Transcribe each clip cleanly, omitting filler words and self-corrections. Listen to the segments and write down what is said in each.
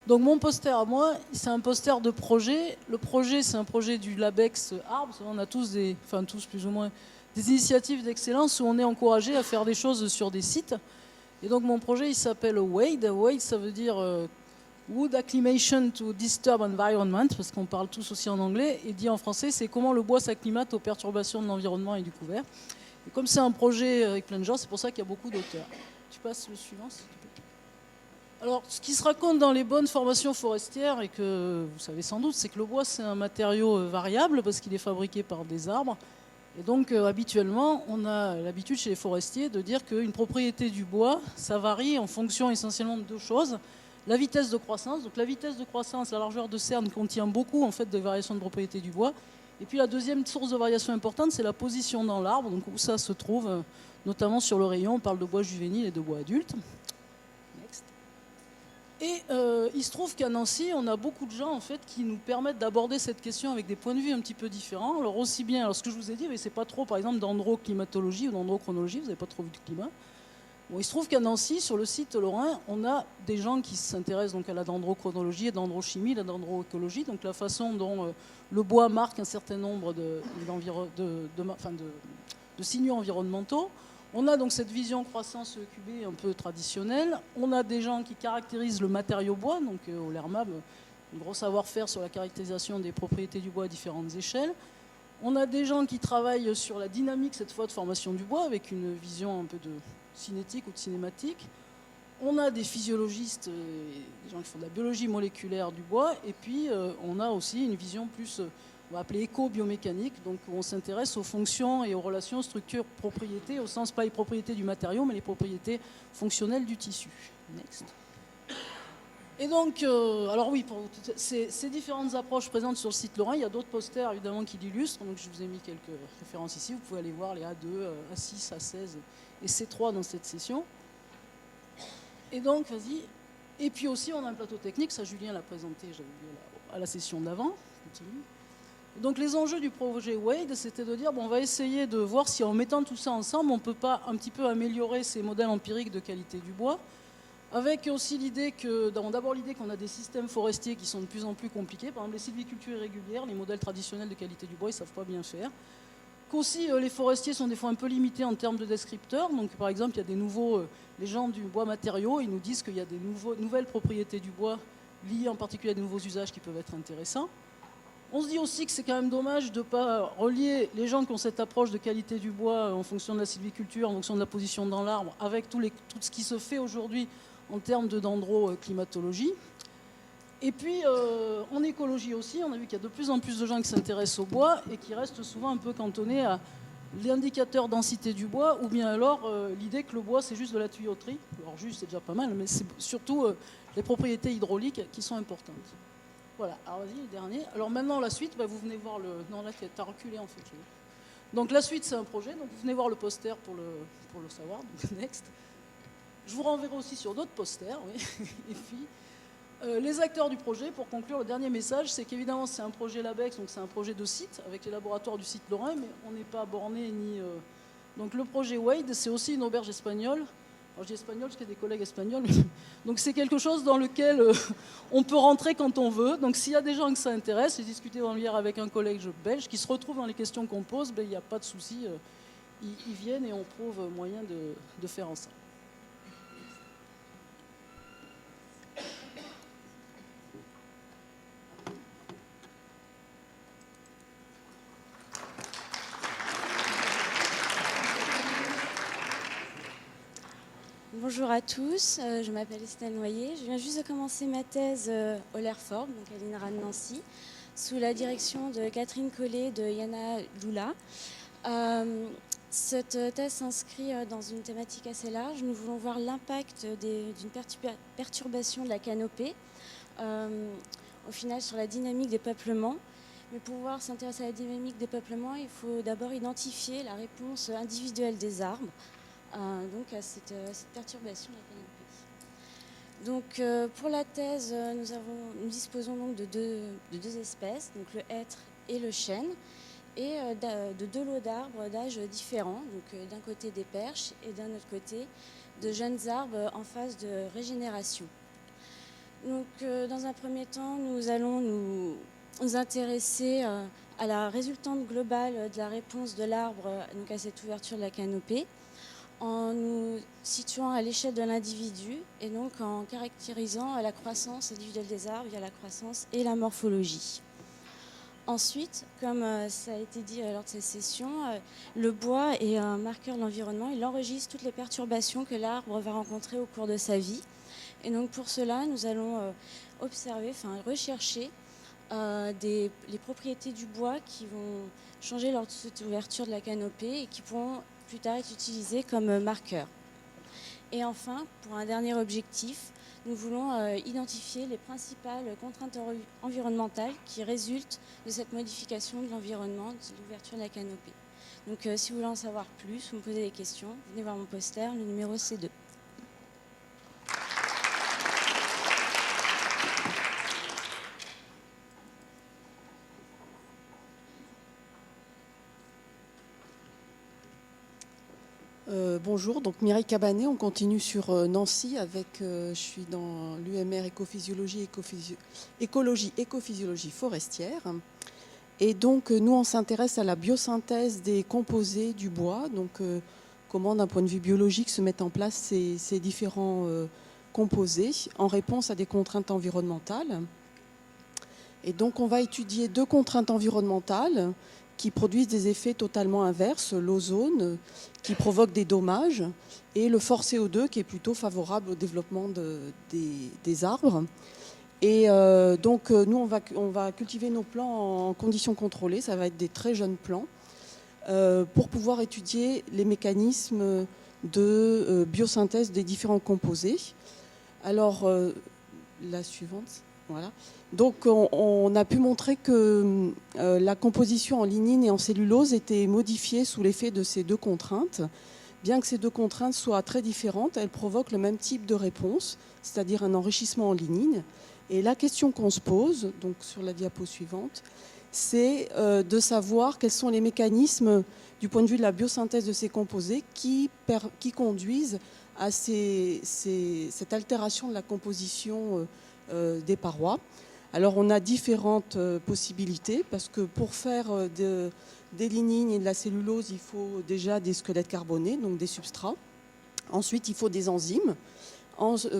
Donc mon poster à moi, c'est un poster de projet. Le projet, c'est un projet du LabEx Arbres. On a tous enfin tous plus ou moins, des initiatives d'excellence où on est encouragé à faire des choses sur des sites. Et donc mon projet, il s'appelle WADE. WADE, ça veut dire Wood Acclimation to Disturb Environment, parce qu'on parle tous aussi en anglais. Et dit en français, c'est comment le bois s'acclimate aux perturbations de l'environnement et du couvert. Et comme c'est un projet avec plein de gens, c'est pour ça qu'il y a beaucoup d'auteurs. Tu passes le suivant, s'il te plaît. Alors, ce qui se raconte dans les bonnes formations forestières, et que vous savez sans doute, c'est que le bois, c'est un matériau variable parce qu'il est fabriqué par des arbres. Et donc, habituellement, on a l'habitude chez les forestiers de dire qu'une propriété du bois, ça varie en fonction essentiellement de deux choses. La vitesse de croissance. Donc, la vitesse de croissance, la largeur de cerne contient beaucoup en fait, de variations de propriété du bois. Et puis, la deuxième source de variation importante, c'est la position dans l'arbre, donc où ça se trouve, notamment sur le rayon. On parle de bois juvénile et de bois adulte. Et il se trouve qu'à Nancy, on a beaucoup de gens en fait, qui nous permettent d'aborder cette question avec des points de vue un petit peu différents. Alors aussi bien, alors ce que je vous ai dit, c'est pas trop par exemple d'androclimatologie ou d'androchronologie, vous n'avez pas trop vu de climat. Bon, il se trouve qu'à Nancy, sur le site Lorrain, on a des gens qui s'intéressent donc à la dendrochronologie, à la dendrochimie, à la dendroécologie, donc la façon dont le bois marque un certain nombre de signaux environnementaux. On a donc cette vision croissance cubée un peu traditionnelle. On a des gens qui caractérisent le matériau bois, donc au LERMAB, un gros savoir-faire sur la caractérisation des propriétés du bois à différentes échelles. On a des gens qui travaillent sur la dynamique, cette fois, de formation du bois, avec une vision un peu de cinétique ou de cinématique. On a des physiologistes, des gens qui font de la biologie moléculaire du bois, et puis on a aussi une vision plus, on va appeler éco-biomécanique, donc où on s'intéresse aux fonctions et aux relations structure-propriété, au sens pas les propriétés du matériau, mais les propriétés fonctionnelles du tissu. Next. Et donc, alors oui, pour ces différentes approches présentes sur le site Lorrain, il y a d'autres posters évidemment qui l'illustrent, donc je vous ai mis quelques références ici, vous pouvez aller voir les A2, A6, A16 et C3 dans cette session. Et donc, vas-y. Et puis aussi, on a un plateau technique, ça Julien l'a présenté, j'avais vu à la session d'avant. Donc les enjeux du projet WADE, c'était de dire, bon, on va essayer de voir si en mettant tout ça ensemble, on ne peut pas un petit peu améliorer ces modèles empiriques de qualité du bois, avec aussi l'idée que, d'abord l'idée qu'on a des systèmes forestiers qui sont de plus en plus compliqués, par exemple les sylvicultures irrégulières, les modèles traditionnels de qualité du bois, ils ne savent pas bien faire. Qu'aussi les forestiers sont des fois un peu limités en termes de descripteurs. Donc par exemple, il y a des nouveaux, les gens du bois matériaux, ils nous disent qu'il y a des nouvelles propriétés du bois liées en particulier à de nouveaux usages qui peuvent être intéressants. On se dit aussi que c'est quand même dommage de ne pas relier les gens qui ont cette approche de qualité du bois en fonction de la sylviculture, en fonction de la position dans l'arbre, avec tout ce qui se fait aujourd'hui en termes de dendroclimatologie. Et puis, en écologie aussi, on a vu qu'il y a de plus en plus de gens qui s'intéressent au bois et qui restent souvent un peu cantonnés à l'indicateur densité du bois, ou bien alors l'idée que le bois, c'est juste de la tuyauterie. Alors juste, c'est déjà pas mal, mais c'est surtout les propriétés hydrauliques qui sont importantes. Voilà, alors vas-y, le dernier. Alors maintenant, la suite, vous venez voir le... Non, là, t'as reculé en fait. Donc la suite, c'est un projet, donc vous venez voir le poster pour le savoir, donc next. Je vous renverrai aussi sur d'autres posters, oui. Et puis... les acteurs du projet, pour conclure, le dernier message, c'est qu'évidemment c'est un projet LabEx, donc c'est un projet de site avec les laboratoires du site Lorrain, mais on n'est pas borné ni... Donc le projet WADE, c'est aussi une auberge espagnole. Alors je dis espagnol parce qu'il y a des collègues espagnols. Donc c'est quelque chose dans lequel on peut rentrer quand on veut. Donc s'il y a des gens que ça intéresse, j'ai discuté hier avec un collègue belge qui se retrouve dans les questions qu'on pose, il n'y a pas de souci, ils viennent et on trouve moyen de faire ensemble. Bonjour à tous, je m'appelle Estelle Noyer. Je viens juste de commencer ma thèse au LERFORB, donc à l'INRA de Nancy, sous la direction de Catherine Collet de Yana Lula. Cette thèse s'inscrit dans une thématique assez large. Nous voulons voir l'impact d'une perturbation de la canopée, au final sur la dynamique des peuplements. Mais pour pouvoir s'intéresser à la dynamique des peuplements, il faut d'abord identifier la réponse individuelle des arbres, donc à cette perturbation de la canopée. Donc pour la thèse, nous disposons donc de deux espèces, donc le hêtre et le chêne, et de deux lots d'arbres d'âge différents, donc d'un côté des perches et d'un autre côté de jeunes arbres en phase de régénération. Donc, dans un premier temps, nous allons nous intéresser à la résultante globale de la réponse de l'arbre donc à cette ouverture de la canopée, en nous situant à l'échelle de l'individu et donc en caractérisant la croissance individuelle des arbres via la croissance et la morphologie. Ensuite, comme ça a été dit lors de cette session, le bois est un marqueur de l'environnement. Il enregistre toutes les perturbations que l'arbre va rencontrer au cours de sa vie. Et donc pour cela, nous allons rechercher les propriétés du bois qui vont changer lors de cette ouverture de la canopée et qui pourront plus tard être utilisées comme marqueurs. Et enfin, pour un dernier objectif, nous voulons identifier les principales contraintes environnementales qui résultent de cette modification de l'environnement, de l'ouverture de la canopée. Donc si vous voulez en savoir plus, vous me posez des questions, venez voir mon poster, le numéro C2. Bonjour, donc Mireille Cabanet, on continue sur Nancy avec, je suis dans l'UMR écologie, écophysiologie forestière. Et donc nous on s'intéresse à la biosynthèse des composés du bois, donc comment d'un point de vue biologique se mettent en place ces différents composés en réponse à des contraintes environnementales. Et donc on va étudier 2 contraintes environnementales qui produisent des effets totalement inverses, l'ozone qui provoque des dommages et le fort CO2 qui est plutôt favorable au développement des arbres. Et donc nous on va cultiver nos plants en conditions contrôlées, ça va être des très jeunes plants, pour pouvoir étudier les mécanismes de biosynthèse des différents composés. Alors la suivante, voilà. Donc on a pu montrer que la composition en lignine et en cellulose était modifiée sous l'effet de ces 2 contraintes. Bien que ces 2 contraintes soient très différentes, elles provoquent le même type de réponse, c'est-à-dire un enrichissement en lignine. Et la question qu'on se pose, donc sur la diapo suivante, c'est de savoir quels sont les mécanismes du point de vue de la biosynthèse de ces composés qui conduisent à cette altération de la composition des parois. Alors on a différentes possibilités parce que pour faire des lignines et de la cellulose, il faut déjà des squelettes carbonés, donc des substrats. Ensuite, il faut des enzymes.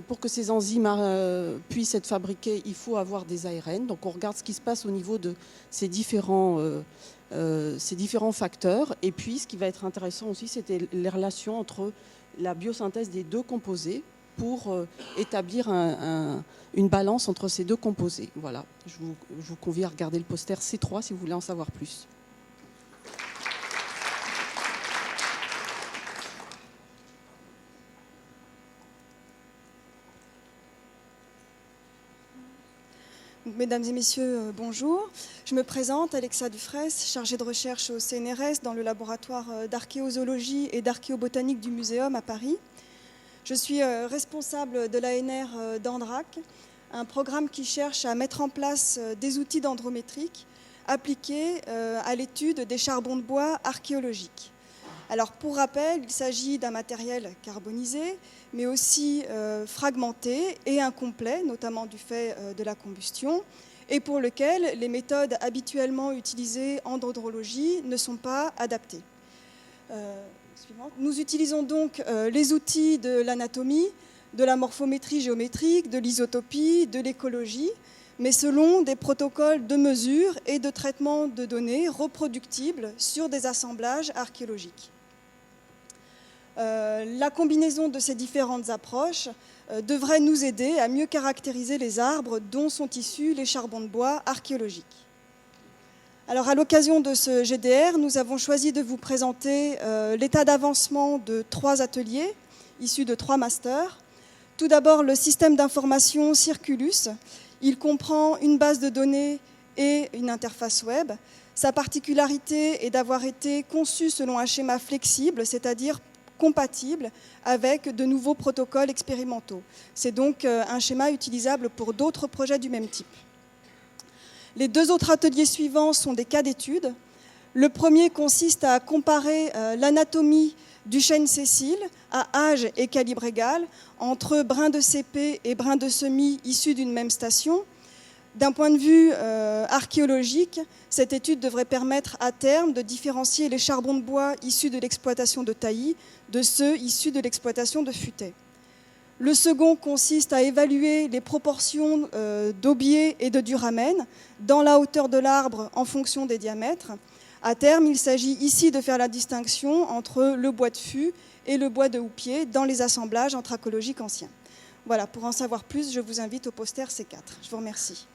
Pour que ces enzymes puissent être fabriquées, il faut avoir des ARN. Donc on regarde ce qui se passe au niveau de ces différents facteurs. Et puis ce qui va être intéressant aussi, c'était les relations entre la biosynthèse des 2 composés pour établir une balance entre ces 2 composés. Voilà, je vous convie à regarder le poster C3 si vous voulez en savoir plus. Mesdames et messieurs, bonjour. Je me présente, Alexa Dufresne, chargée de recherche au CNRS dans le laboratoire d'archéozoologie et d'archéobotanique du Muséum à Paris. Je suis responsable de l'ANR d'Andrac, un programme qui cherche à mettre en place des outils dendrométriques appliqués à l'étude des charbons de bois archéologiques. Alors pour rappel, il s'agit d'un matériel carbonisé, mais aussi fragmenté et incomplet, notamment du fait de la combustion, et pour lequel les méthodes habituellement utilisées en dendrologie ne sont pas adaptées. Nous utilisons donc les outils de l'anatomie, de la morphométrie géométrique, de l'isotopie, de l'écologie, mais selon des protocoles de mesure et de traitement de données reproductibles sur des assemblages archéologiques. La combinaison de ces différentes approches devrait nous aider à mieux caractériser les arbres dont sont issus les charbons de bois archéologiques. Alors, à l'occasion de ce GDR, nous avons choisi de vous présenter l'état d'avancement de 3 ateliers issus de 3 masters. Tout d'abord, le système d'information Circulus. Il comprend une base de données et une interface web. Sa particularité est d'avoir été conçu selon un schéma flexible, c'est-à-dire compatible avec de nouveaux protocoles expérimentaux. C'est donc un schéma utilisable pour d'autres projets du même type. Les 2 autres ateliers suivants sont des cas d'études. Le premier consiste à comparer l'anatomie du chêne Cécile à âge et calibre égal, entre brins de cépé et brins de semis issus d'une même station. D'un point de vue archéologique, cette étude devrait permettre à terme de différencier les charbons de bois issus de l'exploitation de taillis de ceux issus de l'exploitation de futaie. Le second consiste à évaluer les proportions d'aubier et de duramen dans la hauteur de l'arbre en fonction des diamètres. À terme, il s'agit ici de faire la distinction entre le bois de fût et le bois de houppier dans les assemblages anthracologiques anciens. Voilà, pour en savoir plus, je vous invite au poster C4. Je vous remercie.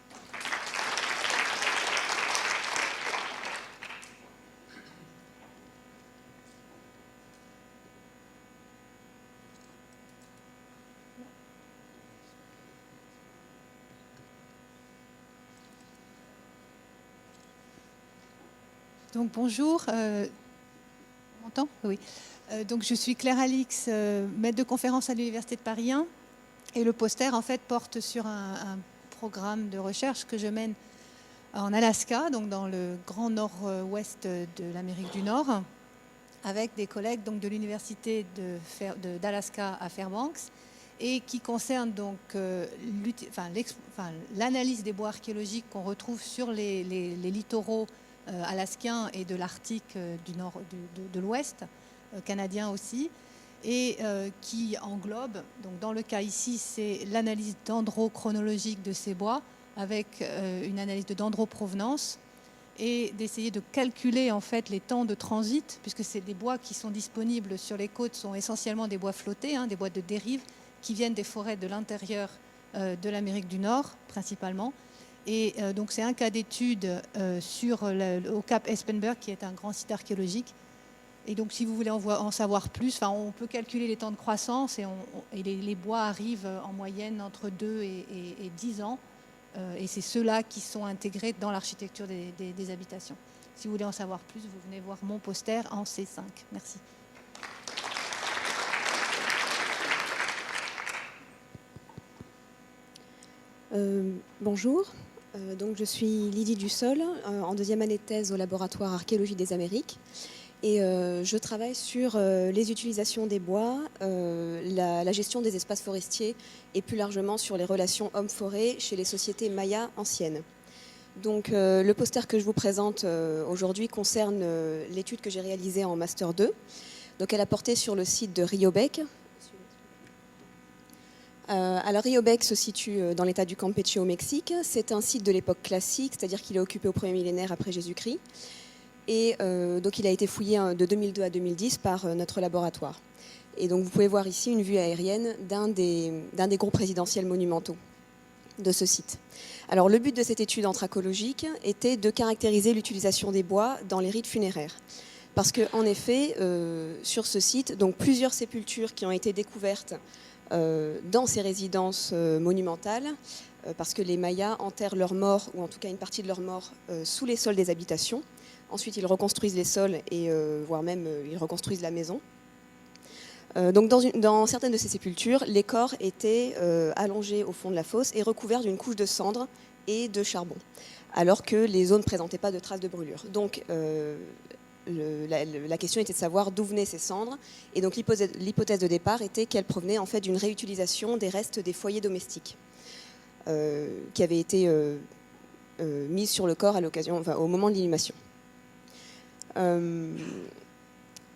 Donc bonjour, on m'entend ? Oui. Donc je suis Claire Alix, maître de conférence à l'Université de Paris 1, et le poster en fait porte sur un programme de recherche que je mène en Alaska, donc dans le grand nord-ouest de l'Amérique du Nord, avec des collègues donc de l'Université d'Alaska à Fairbanks, et qui concerne donc l'analyse des bois archéologiques qu'on retrouve sur les littoraux alaskiens et de l'Arctique du nord, de l'Ouest, canadien aussi, et qui englobe, donc dans le cas ici, c'est l'analyse dendrochronologique de ces bois avec une analyse de dendroprovenance et d'essayer de calculer en fait les temps de transit, puisque c'est des bois qui sont disponibles sur les côtes, sont essentiellement des bois flottés, des bois de dérive qui viennent des forêts de l'intérieur de l'Amérique du Nord principalement. Et donc c'est un cas d'étude au Cap Espenberg, qui est un grand site archéologique. Et donc si vous voulez en savoir plus, on peut calculer les temps de croissance et les bois arrivent en moyenne entre 2 et 10 ans. Et c'est ceux-là qui sont intégrés dans l'architecture des habitations. Si vous voulez en savoir plus, vous venez voir mon poster en C5. Merci. Bonjour, donc je suis Lydie Dussol, en deuxième année de thèse au laboratoire Archéologie des Amériques, et je travaille sur les utilisations des bois, la gestion des espaces forestiers et plus largement sur les relations hommes-forêt chez les sociétés mayas anciennes. Donc le poster que je vous présente aujourd'hui concerne l'étude que j'ai réalisée en Master 2. Donc elle a porté sur le site de Rio Bec. Alors Rio Bec se situe dans l'état du Campeche au Mexique. C'est un site de l'époque classique, c'est-à-dire qu'il est occupé au premier millénaire après Jésus-Christ. Et donc il a été fouillé de 2002 à 2010 par notre laboratoire. Et donc vous pouvez voir ici une vue aérienne d'un des groupes résidentiels monumentaux de ce site. Alors le but de cette étude anthracologique était de caractériser l'utilisation des bois dans les rites funéraires. Parce qu'en effet, sur ce site, donc plusieurs sépultures qui ont été découvertes dans ces résidences monumentales, parce que les Mayas enterrent leurs morts, ou en tout cas une partie de leurs morts, sous les sols des habitations. Ensuite, ils reconstruisent les sols, et voire même ils reconstruisent la maison. Donc dans certaines de ces sépultures, les corps étaient allongés au fond de la fosse et recouverts d'une couche de cendres et de charbon, alors que les zones ne présentaient pas de traces de brûlure. Donc la question était de savoir d'où venaient ces cendres, et donc l'hypothèse de départ était qu'elles provenaient en fait d'une réutilisation des restes des foyers domestiques qui avaient été mis sur le corps au moment de l'inhumation.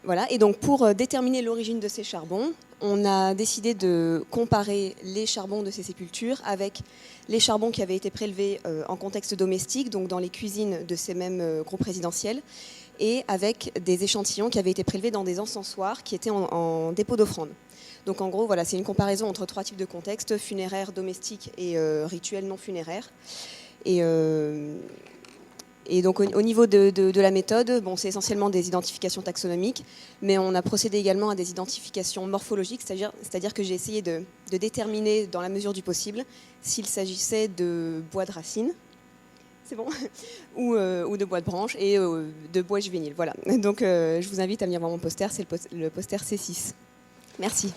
Voilà, et donc pour déterminer l'origine de ces charbons, on a décidé de comparer les charbons de ces sépultures avec les charbons qui avaient été prélevés en contexte domestique, donc dans les cuisines de ces mêmes groupes résidentiels, et avec des échantillons qui avaient été prélevés dans des encensoirs qui étaient en dépôt d'offrande. Donc en gros, voilà, c'est une comparaison entre trois types de contextes, funéraire, domestique et rituel non funéraire. Et donc au niveau de la méthode, c'est essentiellement des identifications taxonomiques, mais on a procédé également à des identifications morphologiques, c'est-à-dire que j'ai essayé de déterminer, dans la mesure du possible, s'il s'agissait de bois de racines, c'est bon, ou de bois de branche et de bois juvénile. Voilà. Donc je vous invite à venir voir mon poster, c'est le poster C6. Merci.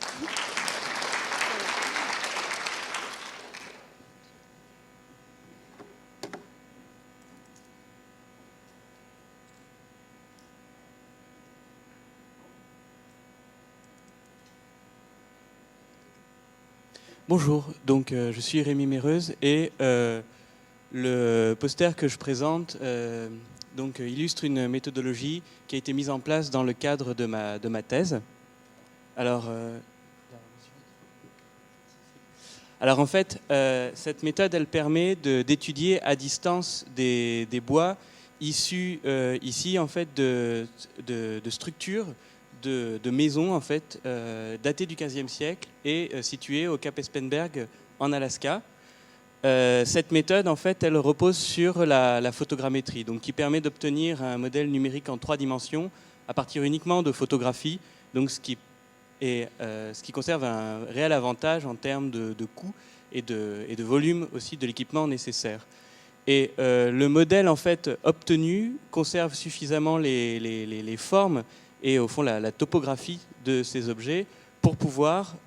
Bonjour, donc je suis Rémi Méreuse et le poster que je présente donc, illustre une méthodologie qui a été mise en place dans le cadre de ma thèse. Alors en fait, cette méthode, elle permet d'étudier à distance des bois issus ici en fait de structures de maisons en fait datées du XVe siècle et situées au Cap Espenberg en Alaska. Cette méthode en fait, elle repose sur la photogrammétrie, donc qui permet d'obtenir un modèle numérique en 3 dimensions à partir uniquement de photographies, donc ce qui conserve un réel avantage en termes de coût et de volume aussi de l'équipement nécessaire. Et le modèle en fait obtenu conserve suffisamment les formes et au fond la topographie de ces objets pour pouvoir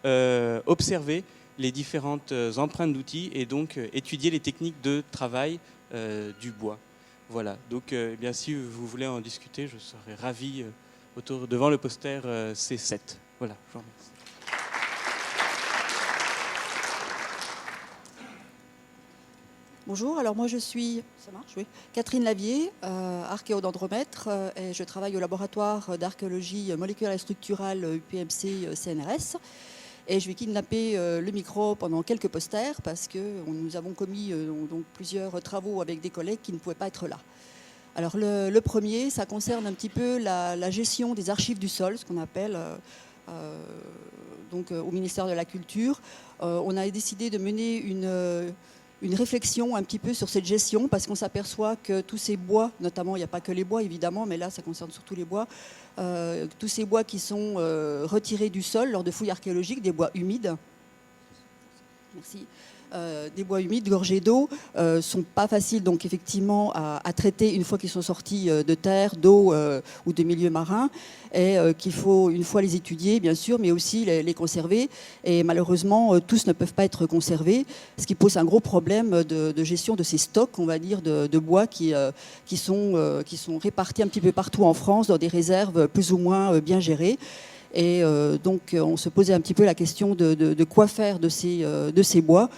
observer les différentes empreintes d'outils et donc étudier les techniques de travail du bois. Voilà, donc eh bien, si vous voulez en discuter, je serais ravi devant le poster C7. Voilà, je vous remercie. Bonjour, alors moi je suis Catherine Lavier, archéodendromètre, et je travaille au laboratoire d'archéologie moléculaire et structurale UPMC CNRS. Et je vais kidnapper le micro pendant quelques posters parce que nous avons commis donc plusieurs travaux avec des collègues qui ne pouvaient pas être là. Alors le premier, ça concerne un petit peu la gestion des archives du sol, ce qu'on appelle donc, au ministère de la Culture. On a décidé de mener une réflexion un petit peu sur cette gestion parce qu'on s'aperçoit que tous ces bois, notamment il n'y a pas que les bois évidemment, mais là ça concerne surtout les bois, tous ces bois qui sont retirés du sol lors de fouilles archéologiques, des bois humides, merci, des bois humides gorgés d'eau, sont pas faciles donc effectivement à traiter une fois qu'ils sont sortis de terre, d'eau ou de milieux marins, et qu'il faut une fois les étudier bien sûr, mais aussi les conserver. Et malheureusement, tous ne peuvent pas être conservés, ce qui pose un gros problème de gestion de ces stocks, on va dire, de bois qui sont répartis un petit peu partout en France dans des réserves plus ou moins bien gérées. Et donc on se posait un petit peu la question de quoi faire de ces bois.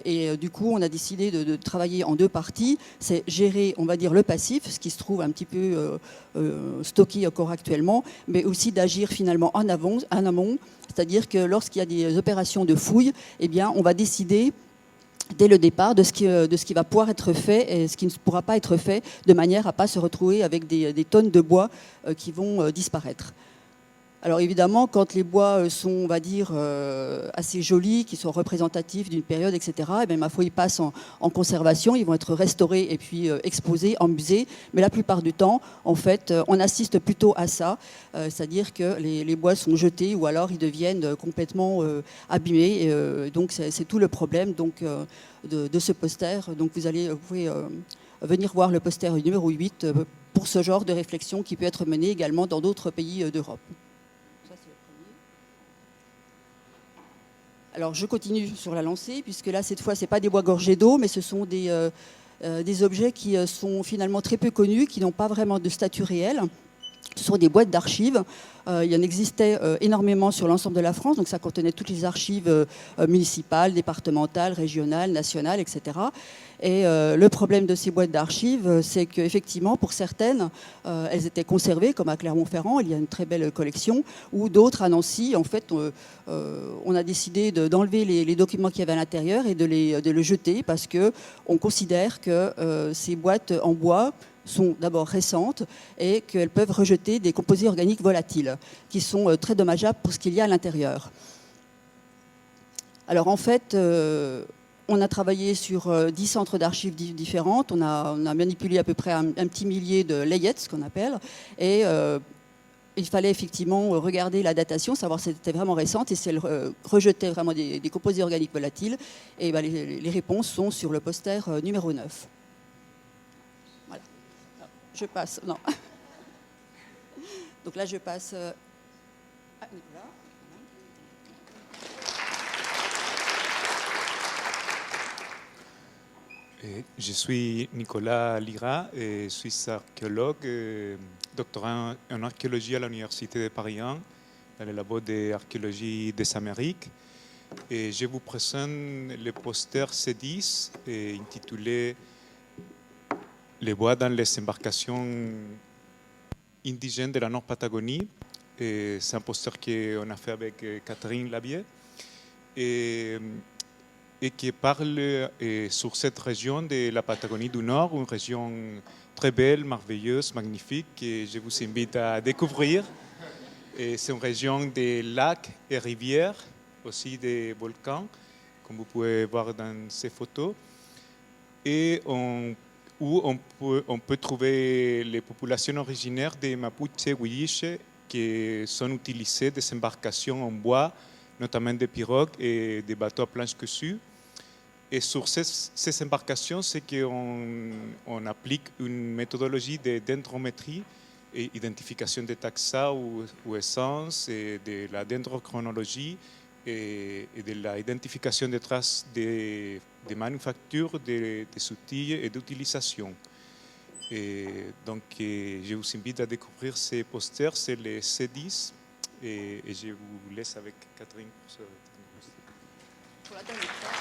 Et du coup, on a décidé de travailler en 2 parties. C'est gérer, on va dire, le passif, ce qui se trouve un petit peu stocké encore actuellement, mais aussi d'agir finalement en amont, c'est-à-dire que lorsqu'il y a des opérations de fouille, eh bien, on va décider dès le départ de ce qui va pouvoir être fait et ce qui ne pourra pas être fait, de manière à ne pas se retrouver avec des tonnes de bois qui vont disparaître. Alors évidemment, quand les bois sont, on va dire, assez jolis, qui sont représentatifs d'une période, etc., et bien, ma foi, ils passent en conservation, ils vont être restaurés et puis exposés en musée. Mais la plupart du temps, en fait, on assiste plutôt à ça, c'est-à-dire que les bois sont jetés ou alors ils deviennent complètement abîmés. Et, donc c'est tout le problème donc, de ce poster. Donc vous pouvez venir voir le poster numéro 8 pour ce genre de réflexion qui peut être menée également dans d'autres pays d'Europe. Alors je continue sur la lancée, puisque là, cette fois, ce n'est pas des bois gorgés d'eau, mais ce sont des objets qui sont finalement très peu connus, qui n'ont pas vraiment de statut réel. Ce sont des boîtes d'archives. Il y en existait énormément sur l'ensemble de la France, donc ça contenait toutes les archives municipales, départementales, régionales, nationales, etc. Et le problème de ces boîtes d'archives, c'est qu'effectivement, pour certaines, elles étaient conservées, comme à Clermont-Ferrand, il y a une très belle collection, ou d'autres à Nancy. En fait, on a décidé d'enlever les documents qu'il y avait à l'intérieur et de les jeter, parce qu'on considère que ces boîtes en bois sont d'abord récentes et qu'elles peuvent rejeter des composés organiques volatiles qui sont très dommageables pour ce qu'il y a à l'intérieur. Alors en fait, on a travaillé sur 10 centres d'archives différentes, on a manipulé à peu près un petit millier de layets, ce qu'on appelle, et il fallait effectivement regarder la datation, savoir si elle était vraiment récente et si elle rejetait vraiment des composés organiques volatiles. Et ben, les réponses sont sur le poster numéro 9. Voilà. Je passe. Non. Donc là, je passe à Nicolas. Je suis Nicolas Lira, et je suis archéologue, doctorant en archéologie à l'Université de Paris 1, dans le labo d'archéologie des Amériques. Et je vous présente le poster C10 intitulé Les bois dans les embarcations indigènes de la Nord-Patagonie. C'est un poster qu'on a fait avec Catherine Labier et qui parle sur cette région de la Patagonie du Nord, une région très belle, merveilleuse, magnifique, que je vous invite à découvrir. C'est une région de lacs et rivières, aussi des volcans, comme vous pouvez voir dans ces photos, et où on peut trouver les populations originaires des Mapuche Huilliche qui sont utilisées des embarcations en bois, notamment des pirogues et des bateaux à planches cousues. Et sur ces embarcations, c'est qu'on applique une méthodologie de dendrométrie et identification des taxa ou essences, et de la dendrochronologie et de l'identification des traces de manufacture, des outils et d'utilisation. Et donc, je vous invite à découvrir ces posters, c'est les C10, et je vous laisse avec Catherine pour ce. Pour la dernière fois.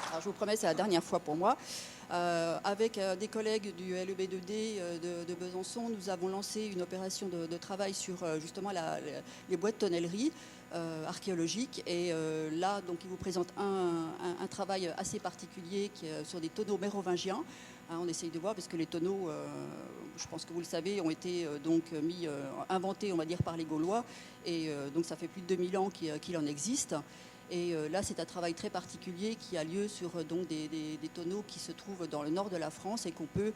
Alors, je vous promets, c'est la dernière fois pour moi. Avec des collègues du LEB2D de Besançon, nous avons lancé une opération de travail sur justement les bois de tonnellerie archéologiques. Et là, donc, il vous présente un travail assez particulier sur des tonneaux mérovingiens. On essaye de voir parce que les tonneaux, je pense que vous le savez, ont été inventés, on va dire, par les Gaulois. Et donc, ça fait plus de 2000 ans qu'il en existe. Et là, c'est un travail très particulier qui a lieu sur des tonneaux qui se trouvent dans le nord de la France et qu'on peut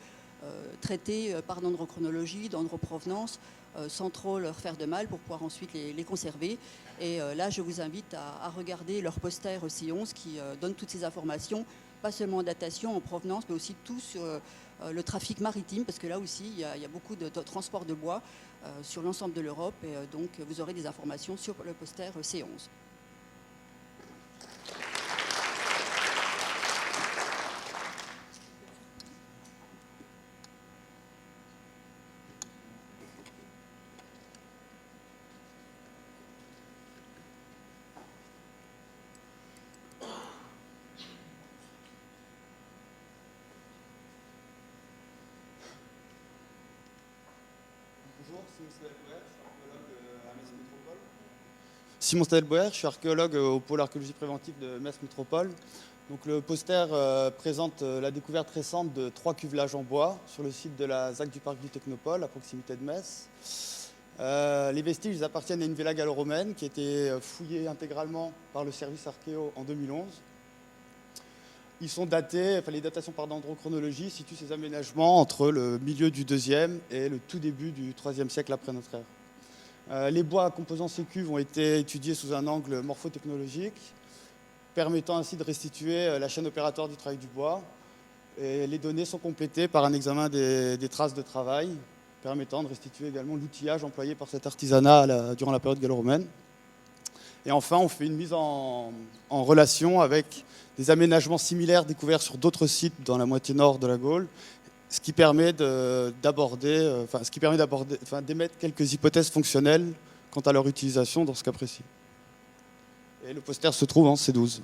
traiter par dendrochronologie, dendroprovenance, sans trop leur faire de mal pour pouvoir ensuite les conserver. Et là, je vous invite à regarder leur poster C11 qui donne toutes ces informations, pas seulement en datation, en provenance, mais aussi tout sur le trafic maritime, parce que là aussi, il y a beaucoup de transport de bois sur l'ensemble de l'Europe. Et donc, vous aurez des informations sur le poster C11. Simon Stelboer, je suis archéologue au pôle archéologie préventive de Metz Métropole. Donc, le poster présente la découverte récente de 3 cuvelages en bois sur le site de la ZAC du parc du Technopole, à proximité de Metz. Les vestiges appartiennent à une villa gallo-romaine qui a été fouillée intégralement par le service archéo en 2011. Ils sont datés, les datations par dendrochronologie situent ces aménagements entre le milieu du 2e et le tout début du 3e siècle après notre ère. Les bois composant ces cuves ont été étudiés sous un angle morphotechnologique, permettant ainsi de restituer la chaîne opératoire du travail du bois. Et les données sont complétées par un examen des traces de travail, permettant de restituer également l'outillage employé par cet artisanat durant la période gallo-romaine. Et enfin, on fait une mise en relation avec des aménagements similaires découverts sur d'autres sites dans la moitié nord de la Gaule, ce qui permet d'émettre quelques hypothèses fonctionnelles quant à leur utilisation dans ce cas précis. Et le poster se trouve en C12.